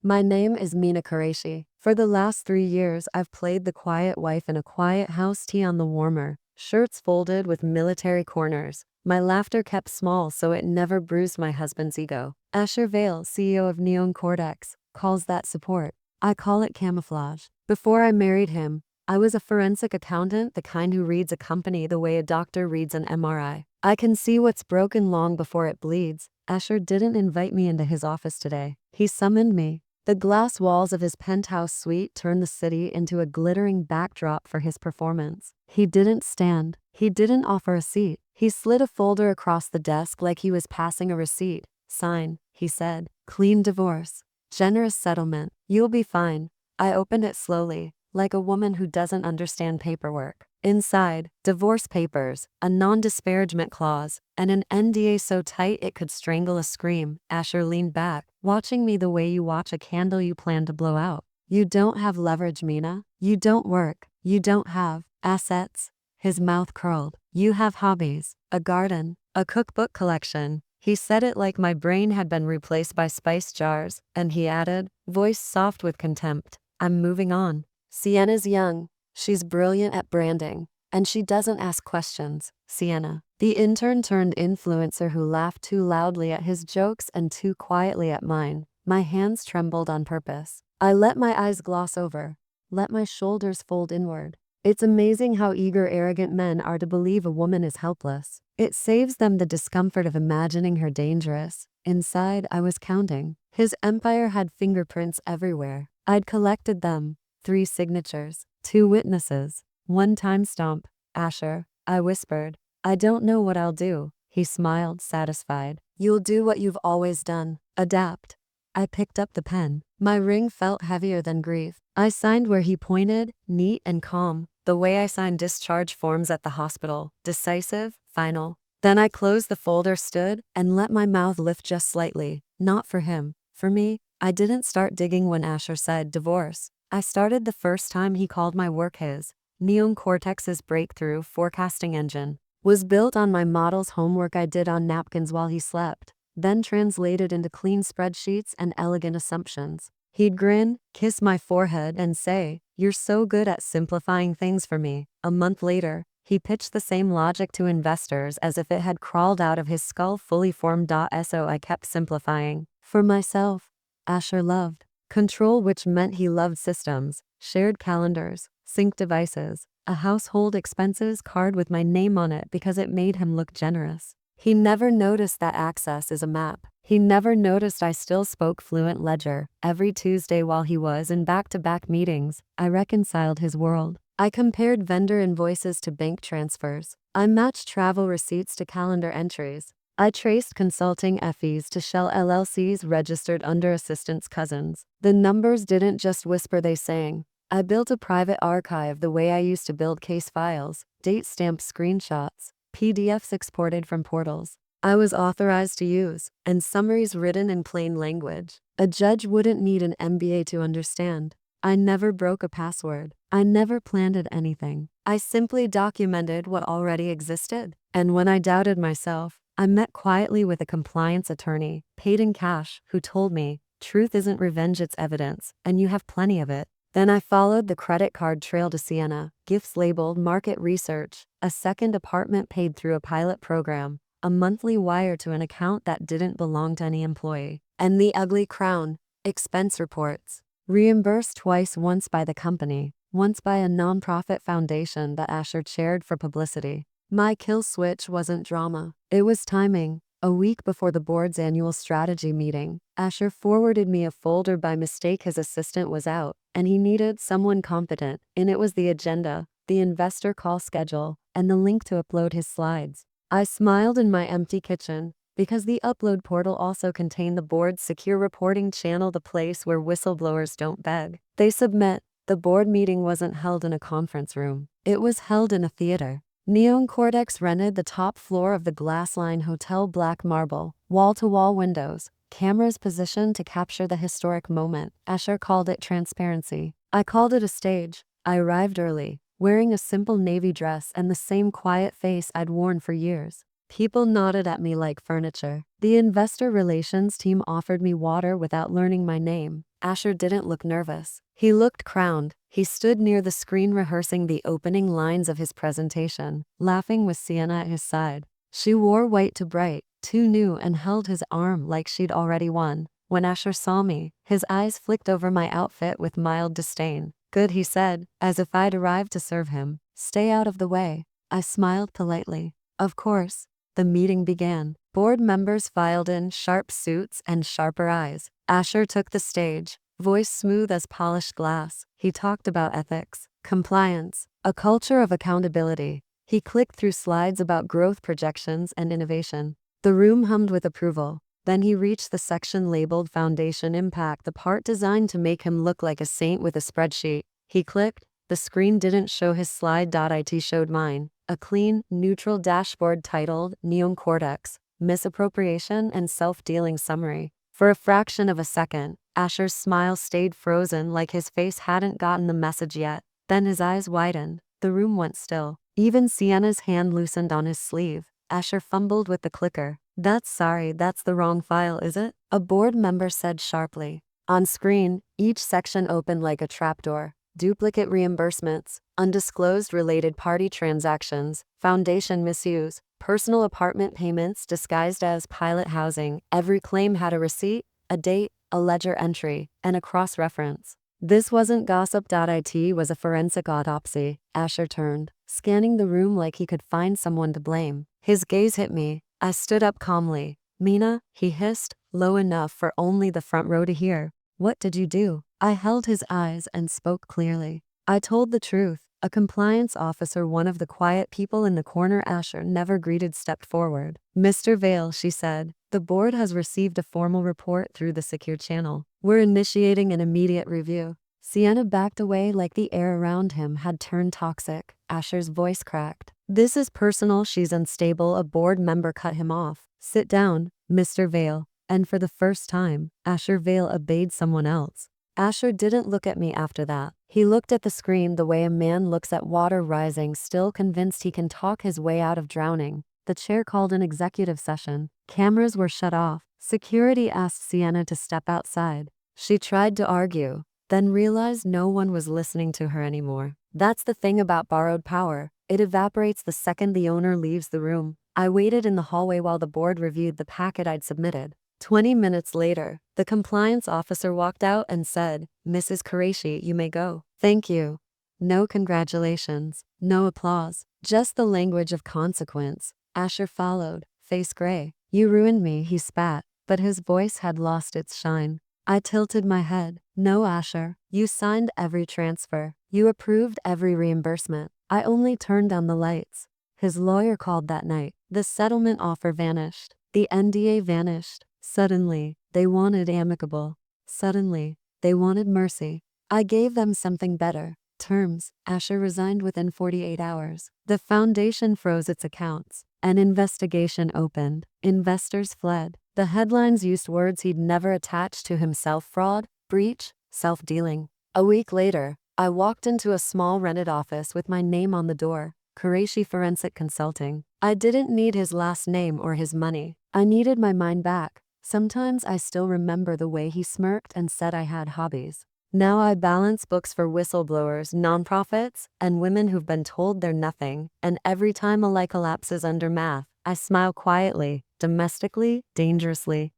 My name is Mina Qureshi. For the last 3 years, I've played the quiet wife in a quiet house, tea on the warmer, shirts folded with military corners. My laughter kept small so it never bruised my husband's ego. Asher Vale, CEO of Neon Cortex, calls that support. I call it camouflage. Before I married him, I was a forensic accountant, the kind who reads a company the way a doctor reads an MRI. I can see what's broken long before it bleeds. Asher didn't invite me into his office today. He summoned me. The glass walls of his penthouse suite turned the city into a glittering backdrop for his performance. He didn't stand. He didn't offer a seat. He slid a folder across the desk like he was passing a receipt. Sign, he said. Clean divorce. Generous settlement. You'll be fine. I opened it slowly, like a woman who doesn't understand paperwork. Inside, divorce papers, a non-disparagement clause, and an NDA so tight it could strangle a scream. Asher leaned back, watching me the way you watch a candle you plan to blow out. You don't have leverage, Mina. You don't work. You don't have assets. His mouth curled. You have hobbies, a garden, a cookbook collection. He said it like my brain had been replaced by spice jars, and he added, voice soft with contempt, I'm moving on. Sienna's young. She's brilliant at branding, and she doesn't ask questions. Sienna, the intern turned influencer who laughed too loudly at his jokes and too quietly at mine. My hands trembled on purpose. I let my eyes gloss over, let my shoulders fold inward. It's amazing how eager, arrogant men are to believe a woman is helpless. It saves them the discomfort of imagining her dangerous. Inside, I was counting. His empire had fingerprints everywhere. I'd collected them. 3 signatures, 2 witnesses, 1 timestamp. Asher, I whispered. I don't know what I'll do. He smiled, satisfied. You'll do what you've always done. Adapt. I picked up the pen. My ring felt heavier than grief. I signed where he pointed, neat and calm, the way I signed discharge forms at the hospital, decisive, final. Then I closed the folder, stood, and let my mouth lift just slightly. Not for him, for me. I didn't start digging when Asher said divorce. I started the first time he called my work his. Neon Cortex's breakthrough forecasting engine was built on my model's homework I did on napkins while he slept, then translated into clean spreadsheets and elegant assumptions. He'd grin, kiss my forehead, and say, you're so good at simplifying things for me. A month later, he pitched the same logic to investors as if it had crawled out of his skull, fully formed. So I kept simplifying. For myself, Asher loved control, which meant he loved systems, shared calendars, sync devices, a household expenses card with my name on it because it made him look generous. He never noticed that access is a map. He never noticed I still spoke fluent ledger. Every Tuesday while he was in back-to-back meetings, I reconciled his world. I compared vendor invoices to bank transfers. I matched travel receipts to calendar entries. I traced consulting fees to Shell LLCs registered under assistants' cousins. The numbers didn't just whisper, they sang. I built a private archive the way I used to build case files, date stamp screenshots, PDFs exported from portals I was authorized to use, and summaries written in plain language a judge wouldn't need an MBA to understand. I never broke a password. I never planted anything. I simply documented what already existed. And when I doubted myself, I met quietly with a compliance attorney, paid in cash, who told me, truth isn't revenge, it's evidence, and you have plenty of it. Then I followed the credit card trail to Sienna, gifts labeled market research, a second apartment paid through a pilot program, a monthly wire to an account that didn't belong to any employee, and the ugly crown, expense reports, reimbursed twice, once by the company, once by a nonprofit foundation that Asher chaired for publicity. My kill switch wasn't drama. It was timing. A week before the board's annual strategy meeting, Asher forwarded me a folder by mistake. His assistant was out, and he needed someone competent. In it was the agenda, the investor call schedule, and the link to upload his slides. I smiled in my empty kitchen, because the upload portal also contained the board's secure reporting channel, the place where whistleblowers don't beg, they submit. The board meeting wasn't held in a conference room. It was held in a theater. Neon Cortex rented the top floor of the Glassline Hotel, black marble, wall-to-wall windows, cameras positioned to capture the historic moment. Asher called it transparency. I called it a stage. I arrived early, wearing a simple navy dress and the same quiet face I'd worn for years. People nodded at me like furniture. The investor relations team offered me water without learning my name. Asher didn't look nervous. He looked crowned. He stood near the screen rehearsing the opening lines of his presentation, laughing with Sienna at his side. She wore white to bright, too new, and held his arm like she'd already won. When Asher saw me, his eyes flicked over my outfit with mild disdain. "Good," he said, as if I'd arrived to serve him. "Stay out of the way." I smiled politely. Of course. The meeting began. Board members filed in, sharp suits and sharper eyes. Asher took the stage, voice smooth as polished glass. He talked about ethics, compliance, a culture of accountability. He clicked through slides about growth projections and innovation. The room hummed with approval. Then he reached the section labeled Foundation Impact, the part designed to make him look like a saint with a spreadsheet. He clicked. The screen didn't show his slide. It showed mine. A clean, neutral dashboard titled Neon Cortex, Misappropriation and Self-Dealing Summary. For a fraction of a second, Asher's smile stayed frozen like his face hadn't gotten the message yet. Then his eyes widened. The room went still. Even Sienna's hand loosened on his sleeve. Asher fumbled with the clicker. That's the wrong file, is it?" a board member said sharply. On screen, each section opened like a trapdoor. Duplicate reimbursements, undisclosed related party transactions, foundation misuse, personal apartment payments disguised as pilot housing. Every claim had a receipt, a date, a ledger entry, and a cross-reference. This wasn't gossip. It was a forensic autopsy. Asher turned, scanning the room like he could find someone to blame. His gaze hit me. I stood up calmly. "Mina," he hissed, low enough for only the front row to hear. "What did you do?" I held his eyes and spoke clearly. I told the truth. A compliance officer, one of the quiet people in the corner Asher never greeted, stepped forward. "Mr. Vale," she said, "the board has received a formal report through the secure channel. We're initiating an immediate review." Sienna backed away like the air around him had turned toxic. Asher's voice cracked. "This is personal." "She's unstable," a board member cut him off. "Sit down, Mr. Vale." And for the first time, Asher Vale obeyed someone else. Asher didn't look at me after that. He looked at the screen the way a man looks at water rising, still convinced he can talk his way out of drowning. The chair called an executive session. Cameras were shut off. Security asked Sienna to step outside. She tried to argue, then realized no one was listening to her anymore. That's the thing about borrowed power. It evaporates the second the owner leaves the room. I waited in the hallway while the board reviewed the packet I'd submitted. 20 minutes later, the compliance officer walked out and said, "Mrs. Qureshi, you may go." "Thank you." No congratulations, no applause, just the language of consequence. Asher followed, face gray. "You ruined me," he spat, but his voice had lost its shine. I tilted my head. "No, Asher, you signed every transfer. You approved every reimbursement. I only turned down the lights." His lawyer called that night. The settlement offer vanished. The NDA vanished. Suddenly, they wanted amicable. Suddenly, they wanted mercy. I gave them something better. Terms. Asher resigned within 48 hours. The foundation froze its accounts. An investigation opened. Investors fled. The headlines used words he'd never attached to himself: fraud, breach, self-dealing. A week later, I walked into a small rented office with my name on the door. Qureshi Forensic Consulting. I didn't need his last name or his money. I needed my mind back. Sometimes I still remember the way he smirked and said I had hobbies. Now I balance books for whistleblowers, nonprofits, and women who've been told they're nothing. And every time a lie collapses under math, I smile quietly, domestically, dangerously.